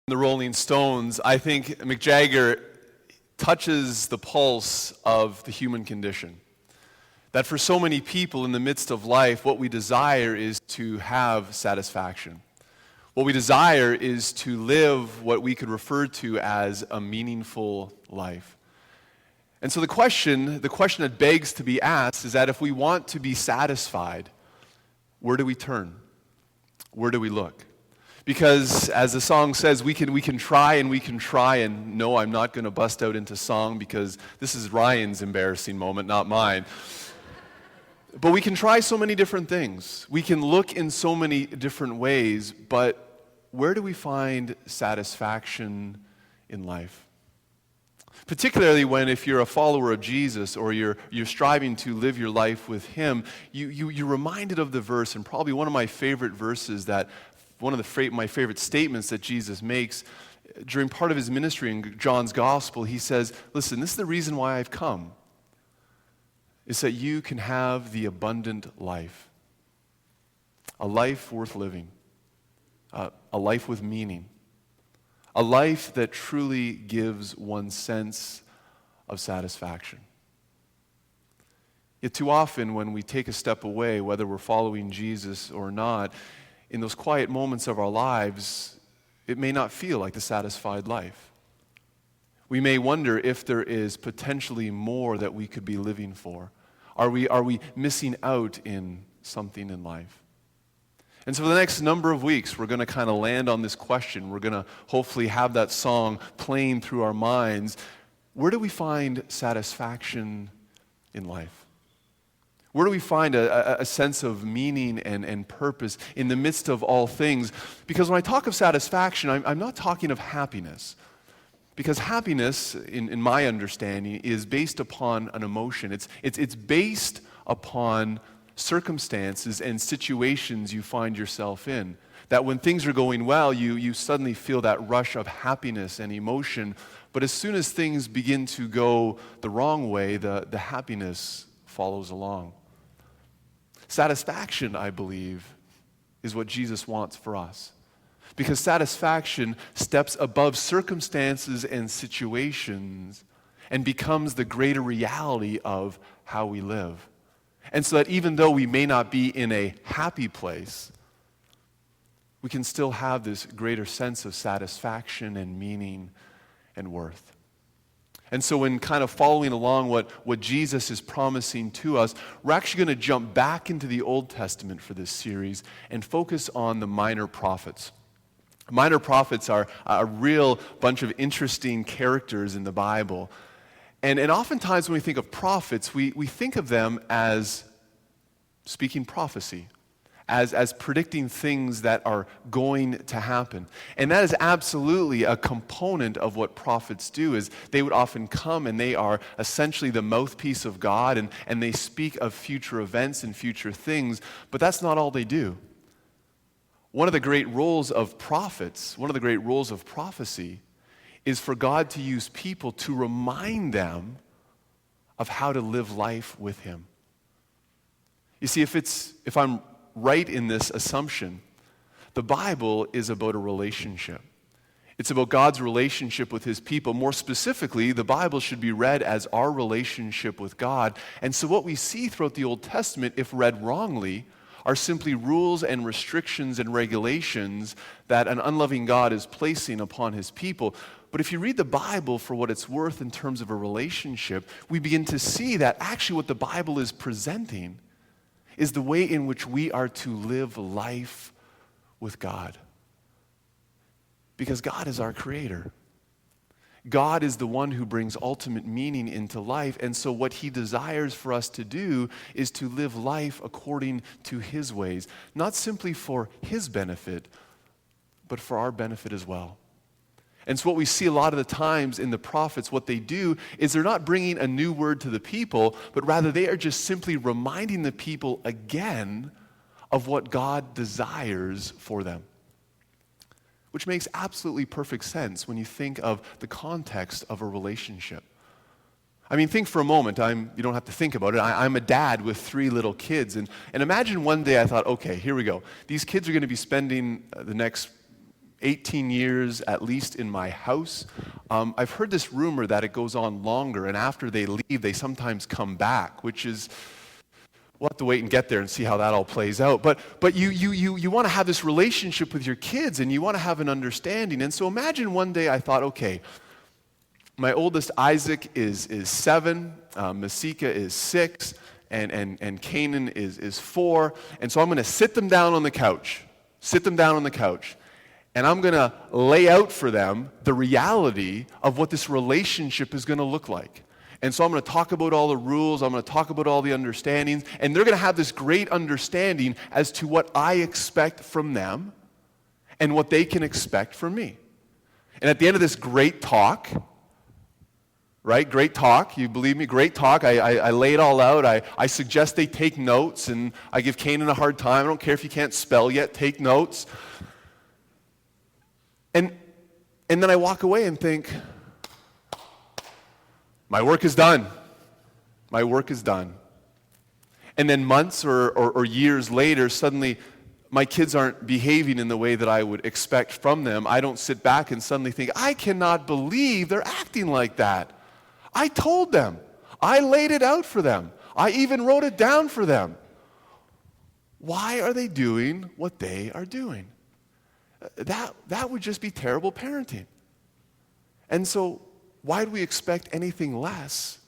The Rolling Stones, I think Mick Jagger touches the pulse of the human condition. That for so many people in the midst of life, what we desire is to have satisfaction. What we desire is to live what we could refer to as a meaningful life. And so the question that begs to be asked is that if we want to be satisfied, where do we turn? Where do we look? Because as the song says, we can try, and no, I'm not going to bust out into song because this is Ryan's embarrassing moment, not mine. But we can try so many different things. We can look in so many different ways, but where do we find satisfaction in life? Particularly when if you're a follower of Jesus or you're striving to live your life with Him, you're reminded of the verse, and probably one of my favorite verses my favorite statements that Jesus makes during part of His ministry in John's Gospel. He says, listen, this is the reason why I've come, is that you can have the abundant life, a life worth living, a life with meaning, a life that truly gives one sense of satisfaction. Yet too often when we take a step away, whether we're following Jesus or not, in those quiet moments of our lives, it may not feel like the satisfied life. We may wonder if there is potentially more that we could be living for. Are we missing out in something in life? And so for the next number of weeks, we're going to kind of land on this question. We're going to hopefully have that song playing through our minds. Where do we find satisfaction in life? Where do we find a sense of meaning and purpose in the midst of all things? Because when I talk of satisfaction, I'm not talking of happiness. Because happiness, in my understanding, is based upon an emotion. It's based upon circumstances and situations you find yourself in. That when things are going well, you suddenly feel that rush of happiness and emotion. But as soon as things begin to go the wrong way, the happiness follows along. Satisfaction, I believe, is what Jesus wants for us. Because satisfaction steps above circumstances and situations and becomes the greater reality of how we live. And so that even though we may not be in a happy place, we can still have this greater sense of satisfaction and meaning and worth. And so in kind of following along what Jesus is promising to us, we're actually going to jump back into the Old Testament for this series and focus on the minor prophets. Minor prophets are a real bunch of interesting characters in the Bible. And oftentimes when we think of prophets, we think of them as speaking prophecy, as predicting things that are going to happen. And that is absolutely a component of what prophets do, is they would often come and they are essentially the mouthpiece of God, and they speak of future events and future things, but that's not all they do. One of the great roles of prophets, one of the great roles of prophecy, is for God to use people to remind them of how to live life with Him. You see, if I'm right in this assumption, the Bible is about a relationship. It's about God's relationship with His people. More specifically, the Bible should be read as our relationship with God. And so what we see throughout the Old Testament, if read wrongly, are simply rules and restrictions and regulations that an unloving God is placing upon His people. But if you read the Bible for what it's worth in terms of a relationship, we begin to see that actually what the Bible is presenting is the way in which we are to live life with God. Because God is our creator. God is the one who brings ultimate meaning into life, and so what He desires for us to do is to live life according to His ways, not simply for His benefit, but for our benefit as well. And so what we see a lot of the times in the prophets, what they do is they're not bringing a new word to the people, but rather they are just simply reminding the people again of what God desires for them. Which makes absolutely perfect sense when you think of the context of a relationship. I mean, think for a moment. You don't have to think about it. I'm a dad with 3 little kids. And imagine one day I thought, okay, here we go. These kids are going to be spending the next 18 years at least in my house. I've heard this rumor that it goes on longer, and after they leave, they sometimes come back, which is, we'll have to wait and get there and see how that all plays out. But you want to have this relationship with your kids, and you want to have an understanding. And so imagine one day I thought, okay, my oldest Isaac is 7, Masika is 6, and Canaan is 4. And so I'm going to sit them down on the couch, and I'm going to lay out for them the reality of what this relationship is going to look like. And so I'm going to talk about all the rules, I'm going to talk about all the understandings, and they're going to have this great understanding as to what I expect from them and what they can expect from me. And at the end of this great talk, right? Great talk, you believe me, great talk. I lay it all out. I suggest they take notes, and I give Canaan a hard time. I don't care if you can't spell yet, take notes. And then I walk away and think, my work is done. My work is done. And then months or years later, suddenly my kids aren't behaving in the way that I would expect from them. I don't sit back and suddenly think, I cannot believe they're acting like that. I told them. I laid it out for them. I even wrote it down for them. Why are they doing what they are doing? That would just be terrible parenting. And so, why do we expect anything less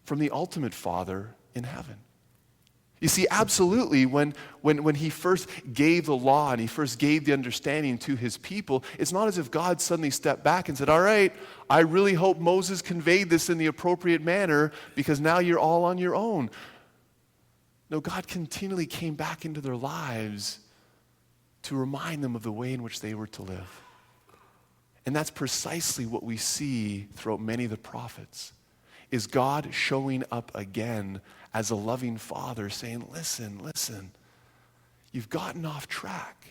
from the ultimate Father in heaven? You see, absolutely, when he first gave the law and he first gave the understanding to his people, it's not as if God suddenly stepped back and said, all right, I really hope Moses conveyed this in the appropriate manner because now you're all on your own. No, God continually came back into their lives to remind them of the way in which they were to live. And that's precisely what we see throughout many of the prophets, is God showing up again as a loving Father saying, listen, you've gotten off track.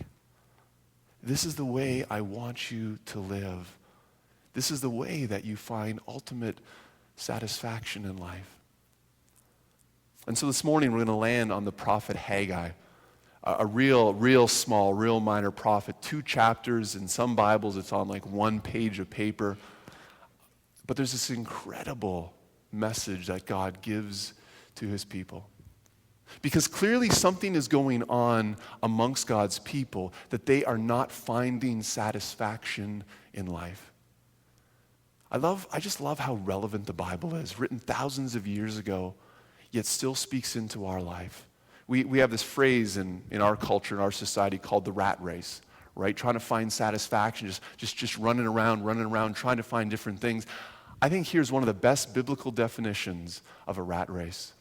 This is the way I want you to live. This is the way that you find ultimate satisfaction in life. And so this morning we're going to land on the prophet Haggai, a real small, real minor prophet, 2 chapters. In some Bibles it's on like 1 page of paper. But there's this incredible message that God gives to his people. Because clearly something is going on amongst God's people that they are not finding satisfaction in life. I just love how relevant the Bible is, written thousands of years ago, yet still speaks into our life. We have this phrase in our culture, in our society, called the rat race, right? Trying to find satisfaction, just running around, trying to find different things. I think here's one of the best biblical definitions of a rat race.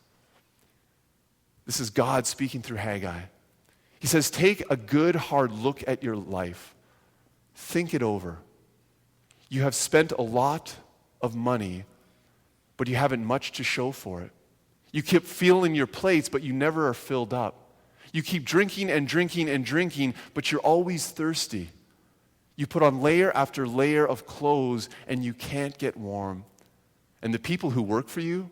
This is God speaking through Haggai. He says, take a good, hard look at your life. Think it over. You have spent a lot of money, but you haven't much to show for it. You keep filling your plates, but you never are filled up. You keep drinking and drinking and drinking, but you're always thirsty. You put on layer after layer of clothes, and you can't get warm. And the people who work for you,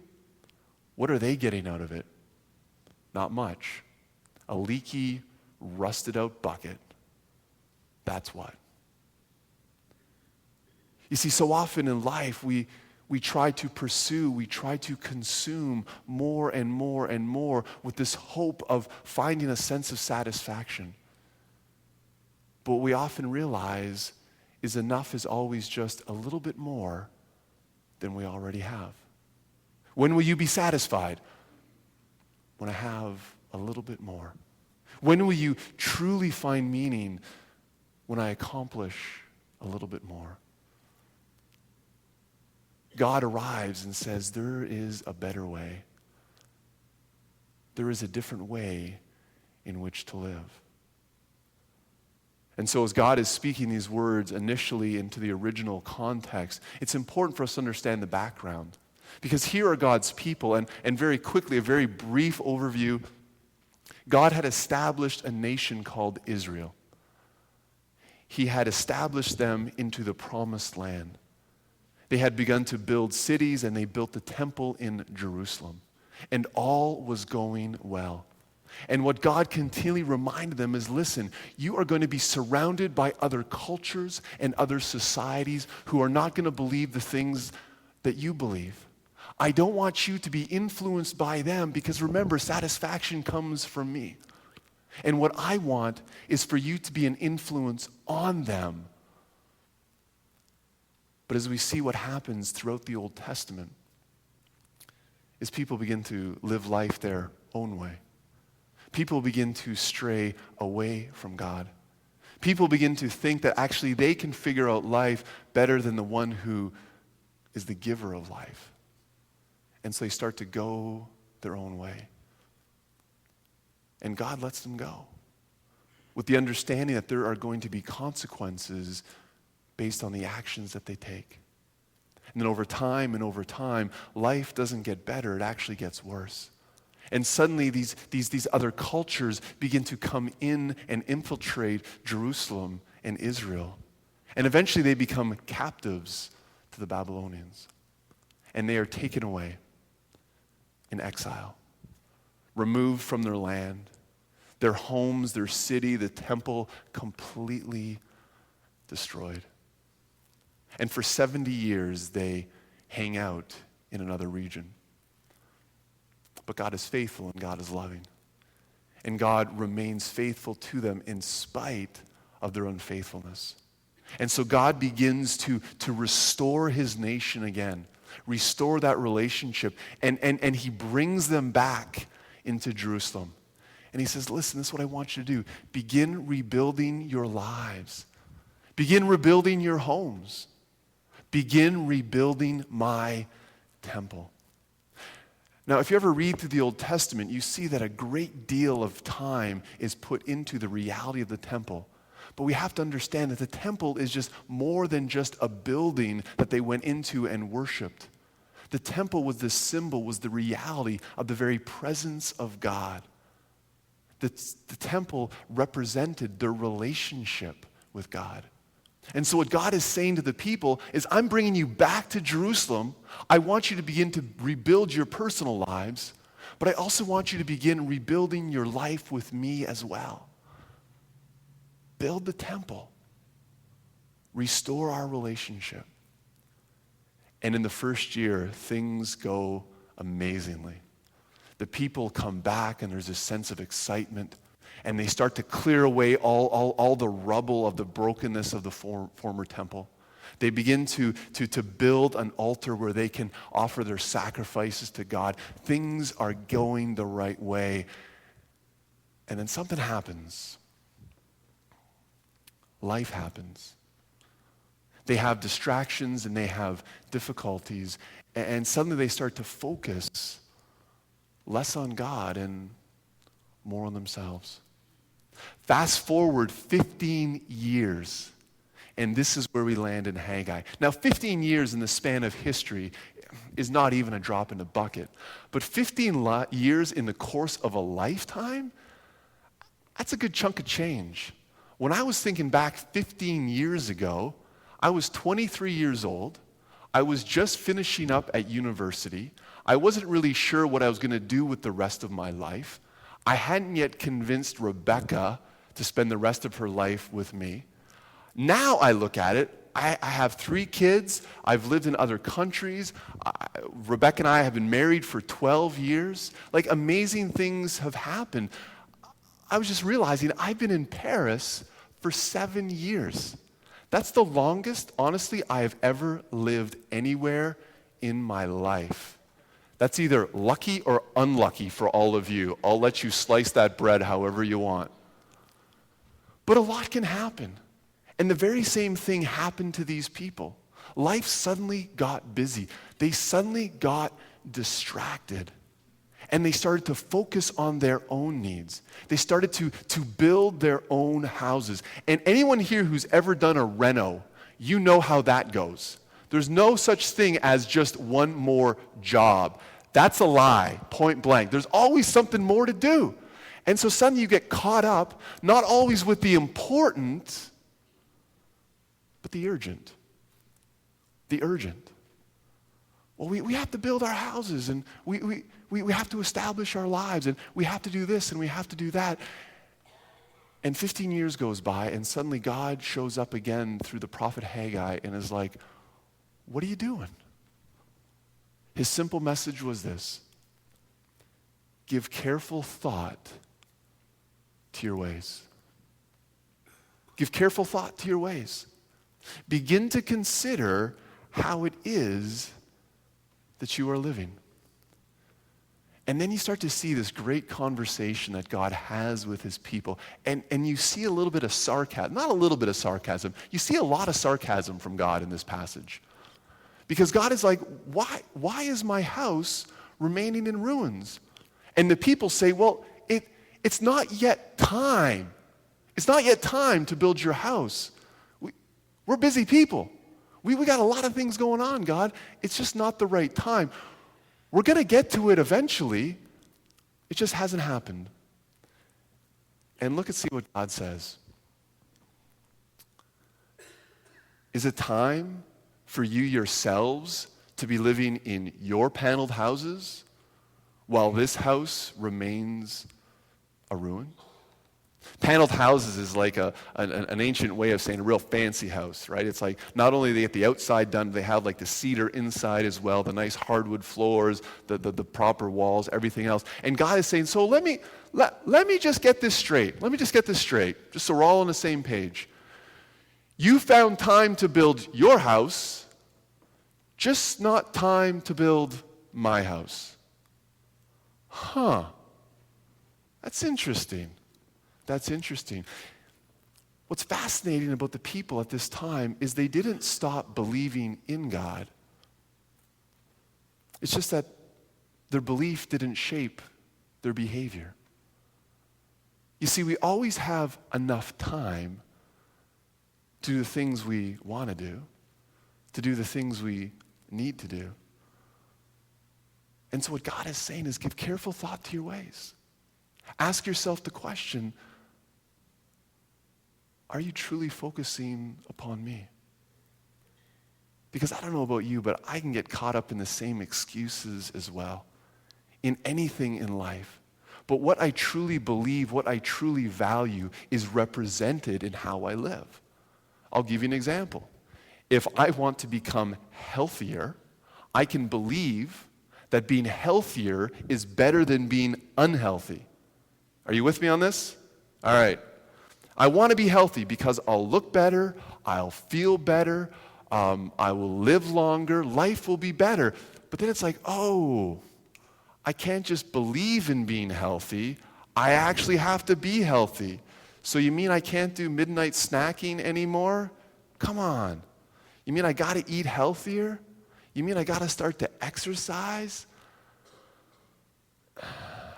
what are they getting out of it? Not much. A leaky, rusted out bucket. That's what. You see, so often in life, we try to pursue, we try to consume more and more and more with this hope of finding a sense of satisfaction. But what we often realize is enough is always just a little bit more than we already have. When will you be satisfied? When I have a little bit more. When will you truly find meaning? When I accomplish a little bit more. God arrives and says, there is a better way. There is a different way in which to live. And so as God is speaking these words initially into the original context, it's important for us to understand the background. Because here are God's people, and very quickly, a very brief overview, God had established a nation called Israel. He had established them into the promised land. They had begun to build cities, and they built the temple in Jerusalem. And all was going well. And what God continually reminded them is, listen, you are going to be surrounded by other cultures and other societies who are not going to believe the things that you believe. I don't want you to be influenced by them because remember, satisfaction comes from me. And what I want is for you to be an influence on them. But as we see what happens throughout the Old Testament, is people begin to live life their own way. People begin to stray away from God. People begin to think that actually they can figure out life better than the one who is the giver of life. And so they start to go their own way. And God lets them go with the understanding that there are going to be consequences based on the actions that they take. And then over time, life doesn't get better, it actually gets worse. And suddenly these other cultures begin to come in and infiltrate Jerusalem and Israel. And eventually they become captives to the Babylonians. And they are taken away in exile, removed from their land, their homes, their city, the temple completely destroyed. And for 70 years they hang out in another region. But God is faithful and God is loving. And God remains faithful to them in spite of their unfaithfulness. And so God begins to restore his nation again, restore that relationship, and he brings them back into Jerusalem. And he says, listen, this is what I want you to do. Begin rebuilding your lives. Begin rebuilding your homes. Begin rebuilding my temple. Now, if you ever read through the Old Testament, you see that a great deal of time is put into the reality of the temple. But we have to understand that the temple is just more than just a building that they went into and worshiped. The temple was the symbol, was the reality of the very presence of God. The temple represented their relationship with God. And so what God is saying to the people is, I'm bringing you back to Jerusalem. I want you to begin to rebuild your personal lives, but I also want you to begin rebuilding your life with me as well. Build the temple. Restore our relationship. And in the first year, things go amazingly. The people come back and there's a sense of excitement. And they start to clear away all the rubble of the brokenness of the former temple. They begin to build an altar where they can offer their sacrifices to God. Things are going the right way. And then something happens. Life happens. They have distractions and they have difficulties. And suddenly they start to focus less on God and more on themselves. Fast forward 15 years, and this is where we land in Haggai. Now, 15 years in the span of history is not even a drop in the bucket. But 15 years in the course of a lifetime, that's a good chunk of change. When I was thinking back 15 years ago, I was 23 years old. I was just finishing up at university. I wasn't really sure what I was going to do with the rest of my life. I hadn't yet convinced Rebecca to spend the rest of her life with me. Now I look at it, I have 3 kids. I've lived in other countries. Rebecca and I have been married for 12 years. Like, amazing things have happened. I was just realizing I've been in Paris for 7 years. That's the longest, honestly, I have ever lived anywhere in my life. That's either lucky or unlucky for all of you. I'll let you slice that bread however you want. But a lot can happen. And the very same thing happened to these people. Life suddenly got busy. They suddenly got distracted. And they started to focus on their own needs. They started to build their own houses. And anyone here who's ever done a reno, you know how that goes. There's no such thing as just one more job. That's a lie, point blank. There's always something more to do. And so suddenly you get caught up, not always with the important, but the urgent. The urgent. well, we have to build our houses, and we have to establish our lives, and we have to do this, and we have to do that. And 15 years goes by, and suddenly God shows up again through the prophet Haggai and is like, what are you doing? His simple message was this: give careful thought to your ways. Give careful thought to your ways. Begin to consider how it is that you are living. And then you start to see this great conversation that God has with his people. And you see a little bit of sarcasm, not a little bit of sarcasm, you see a lot of sarcasm from God in this passage. Because God is like, why is my house remaining in ruins? And the people say, well, it's not yet time. It's not yet time to build your house. We're busy people. We got a lot of things going on, God. It's just not the right time. We're going to get to it eventually. It just hasn't happened. And look and see what God says. Is it time for you yourselves to be living in your paneled houses while this house remains a ruin? Paneled houses is like an ancient way of saying a real fancy house, right? It's like not only they get the outside done, they have like the cedar inside as well, the nice hardwood floors, the proper walls, everything else. And God is saying, so let me just get this straight. Let me just get this straight, just so we're all on the same page. You found time to build your house, just not time to build my house. Huh. That's interesting. That's interesting. What's fascinating about the people at this time is they didn't stop believing in God. It's just that their belief didn't shape their behavior. You see, we always have enough time to do the things we want to do the things we need to do. And so what God is saying is give careful thought to your ways. Ask yourself the question, are you truly focusing upon me? Because I don't know about you, but I can get caught up in the same excuses as well, in anything in life. But what I truly believe, what I truly value is represented in how I live. I'll give you an example. If I want to become healthier, I can believe that being healthier is better than being unhealthy. Are you with me on this? All right. I want to be healthy because I'll look better, I'll feel better, I will live longer, life will be better. But then it's like, oh, I can't just believe in being healthy, I actually have to be healthy. So you mean I can't do midnight snacking anymore? Come on. You mean I got to eat healthier? You mean I got to start to exercise?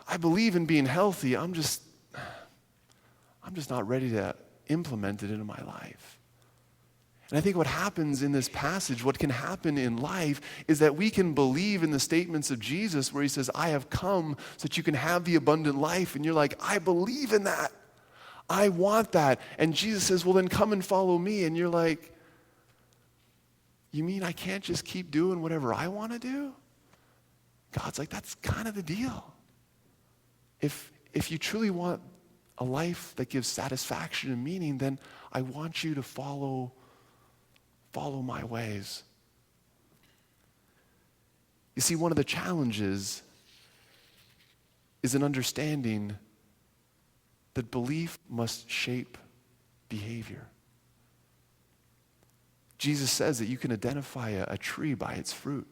I believe in being healthy, I'm just not ready to implement it into my life. And I think what happens in this passage, what can happen in life, is that we can believe in the statements of Jesus where he says, I have come so that you can have the abundant life. And you're like, I believe in that. I want that. And Jesus says, well, then come and follow me. And you're like, you mean I can't just keep doing whatever I want to do? God's like, that's kind of the deal. If you truly want a life that gives satisfaction and meaning, then I want you to follow my ways. You see, one of the challenges is an understanding that belief must shape behavior. Jesus says that you can identify a tree by its fruit.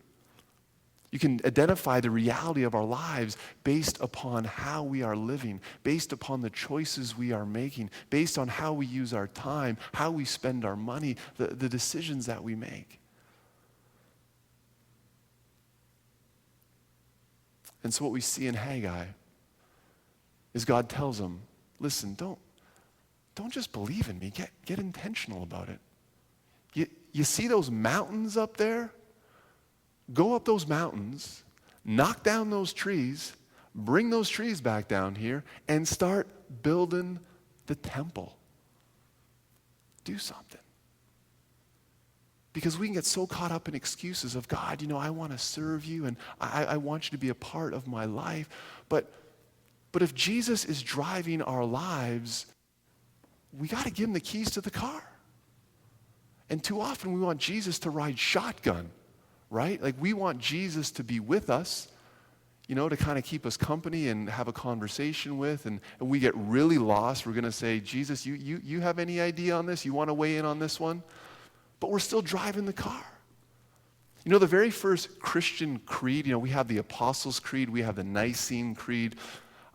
You can identify the reality of our lives based upon how we are living, based upon the choices we are making, based on how we use our time, how we spend our money, the decisions that we make. And so what we see in Haggai is God tells them, listen, don't just believe in me, get intentional about it. You see those mountains up there? Go up those mountains, knock down those trees, bring those trees back down here, and start building the temple. Do something. Because we can get so caught up in excuses of, God, I want to serve you and I want you to be a part of my life. But if Jesus is driving our lives, we got to give him the keys to the car. And too often we want Jesus to ride shotgun, right? Like we want Jesus to be with us, to kind of keep us company and have a conversation with. And we get really lost. We're going to say, Jesus, you have any idea on this? You want to weigh in on this one? But we're still driving the car. The very first Christian creed, we have the Apostles' Creed, we have the Nicene Creed.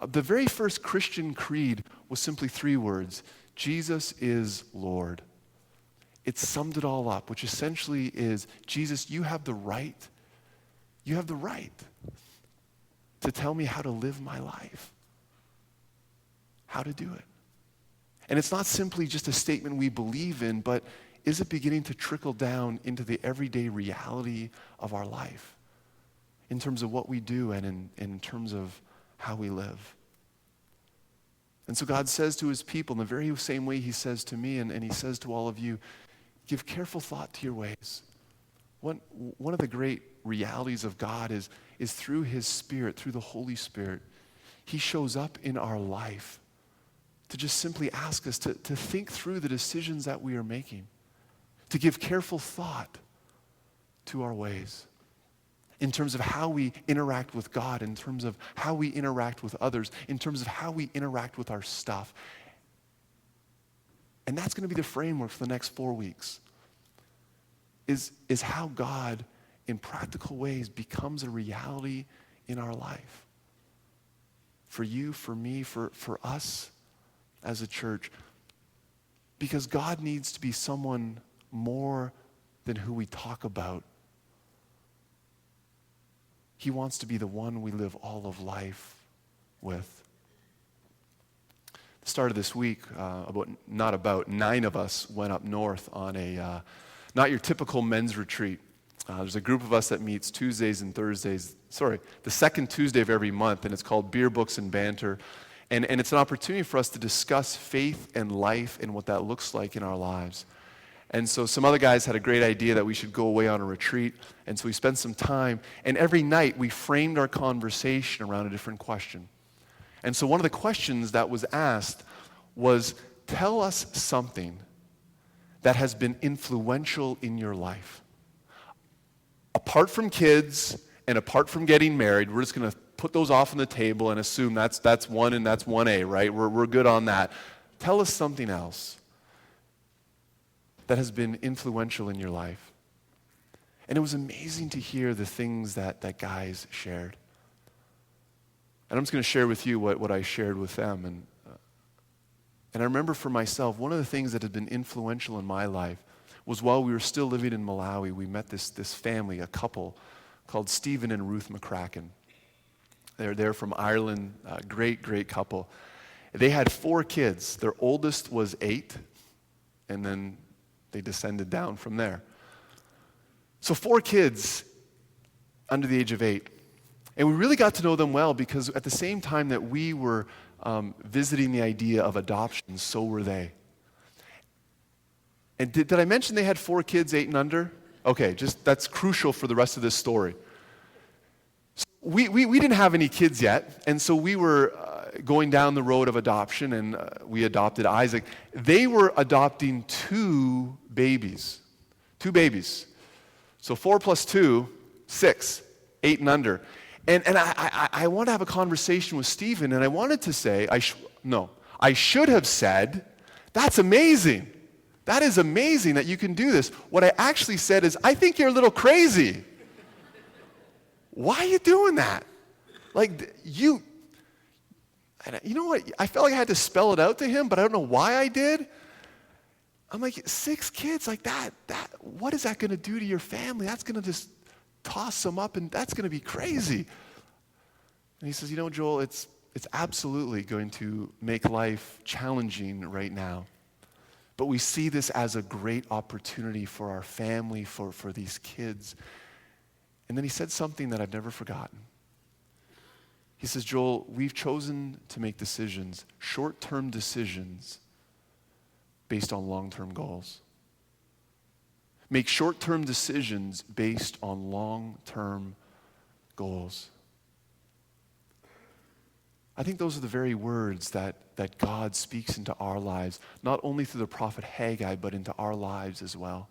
The very first Christian creed was simply 3 words: Jesus is Lord. It summed it all up, which essentially is, Jesus, you have the right to tell me how to live my life, how to do it. And it's not simply just a statement we believe in, but is it beginning to trickle down into the everyday reality of our life in terms of what we do and in terms of how we live? And so God says to his people in the very same way he says to me and he says to all of you, give careful thought to your ways. One of the great realities of God is through his Spirit, through the Holy Spirit, he shows up in our life to just simply ask us to think through the decisions that we are making, to give careful thought to our ways in terms of how we interact with God, in terms of how we interact with others, in terms of how we interact with our stuff. And that's going to be the framework for the next 4 weeks, is how God, in practical ways, becomes a reality in our life. For you, for me, for us as a church. Because God needs to be someone more than who we talk about. He wants to be the one we live all of life with. The start of this week, 9 of us went up north on a not your typical men's retreat. There's a group of us that meets Tuesdays and Thursdays, the second Tuesday of every month, and it's called Beer, Books, and Banter. And it's an opportunity for us to discuss faith and life and what that looks like in our lives. And so some other guys had a great idea that we should go away on a retreat, and so we spent some time, and every night we framed our conversation around a different question. And so one of the questions that was asked was, tell us something that has been influential in your life. Apart from kids and apart from getting married, we're just going to put those off on the table and assume that's 1 and that's 1A, right? We're good on that. Tell us something else that has been influential in your life. And it was amazing to hear the things that guys shared. And I'm just going to share with you what I shared with them. And I remember for myself, one of the things that had been influential in my life was while we were still living in Malawi, we met this family, a couple called Stephen and Ruth McCracken. They're from Ireland, great couple. They had 4 kids. Their oldest was 8, and then they descended down from there. So 4 kids under the age of 8. And we really got to know them well because at the same time that we were visiting the idea of adoption, so were they. And did I mention they had 4 kids, 8 and under? Okay, that's crucial for the rest of this story. So we didn't have any kids yet, and so we were going down the road of adoption, and we adopted Isaac. They were adopting 2 babies. 2 babies. So 4 plus 2, 6, 8 and under. And I want to have a conversation with Stephen, and I wanted to say, I should have said, that's amazing. That is amazing that you can do this. What I actually said is, I think you're a little crazy. Why are you doing that? You know what? I felt like I had to spell it out to him, but I don't know why I did. I'm like, 6 kids like that, what is that going to do to your family? That's going to just toss them up, and that's going to be crazy. And he says, Joel, it's absolutely going to make life challenging right now. But we see this as a great opportunity for our family, for these kids. And then he said something that I've never forgotten. He says, Joel, we've chosen to make decisions, short-term decisions, based on long-term goals. make short-term decisions based on long-term goals. I think those are the very words that God speaks into our lives, not only through the prophet Haggai, but into our lives as well.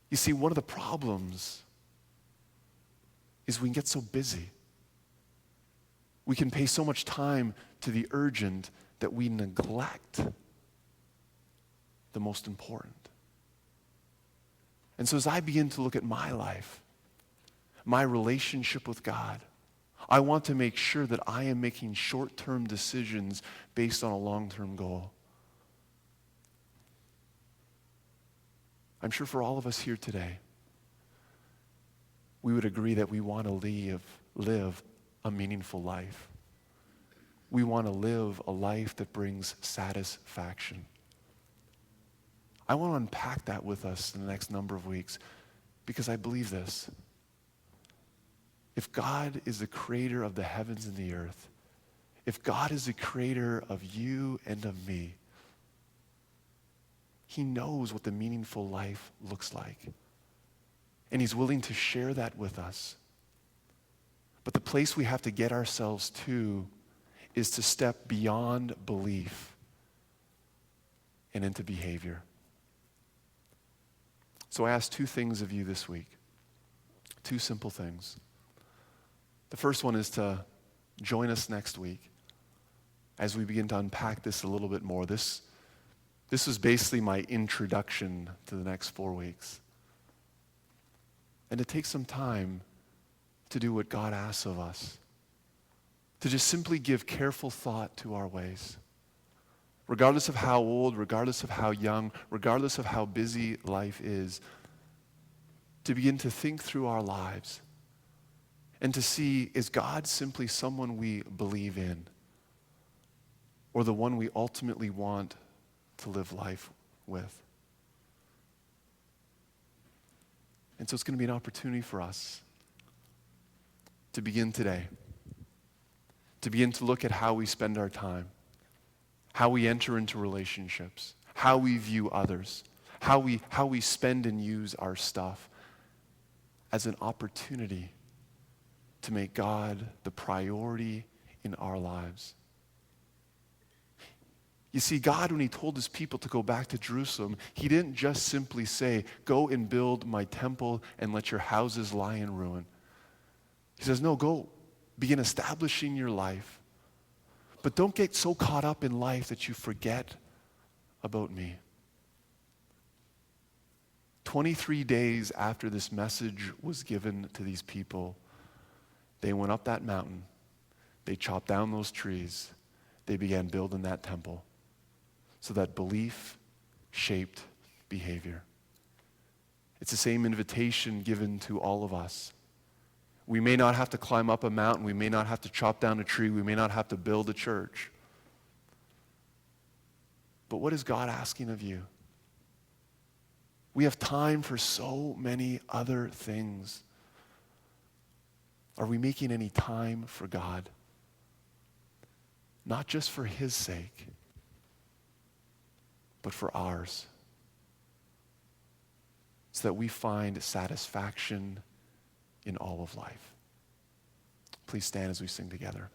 You see, one of the problems is we can get so busy. We can pay so much time to the urgent that we neglect the most important. And so as I begin to look at my life, my relationship with God, I want to make sure that I am making short-term decisions based on a long-term goal. I'm sure for all of us here today, we would agree that we want to live a meaningful life. We want to live a life that brings satisfaction. I want to unpack that with us in the next number of weeks because I believe this. If God is the creator of the heavens and the earth, if God is the creator of you and of me, He knows what the meaningful life looks like. And He's willing to share that with us. But the place we have to get ourselves to is to step beyond belief and into behavior. So I ask two things of you this week. Two simple things. The first one is to join us next week as we begin to unpack this a little bit more. This is basically my introduction to the next 4 weeks. And to take some time to do what God asks of us, to just simply give careful thought to our ways. Regardless of how old, regardless of how young, regardless of how busy life is, to begin to think through our lives and to see, is God simply someone we believe in or the one we ultimately want to live life with? And so it's going to be an opportunity for us to begin today, to begin to look at how we spend our time, how we enter into relationships, how we view others, how we spend and use our stuff as an opportunity to make God the priority in our lives. You see, God, when He told His people to go back to Jerusalem, He didn't just simply say, go and build my temple and let your houses lie in ruin. He says, no, go begin establishing your life. But don't get so caught up in life that you forget about me. 23 days after this message was given to these people, they went up that mountain. They chopped down those trees. They began building that temple so that belief shaped behavior. It's the same invitation given to all of us. We may not have to climb up a mountain. We may not have to chop down a tree. We may not have to build a church. But what is God asking of you? We have time for so many other things. Are we making any time for God? Not just for His sake, but for ours. So that we find satisfaction in all of life. Please stand as we sing together.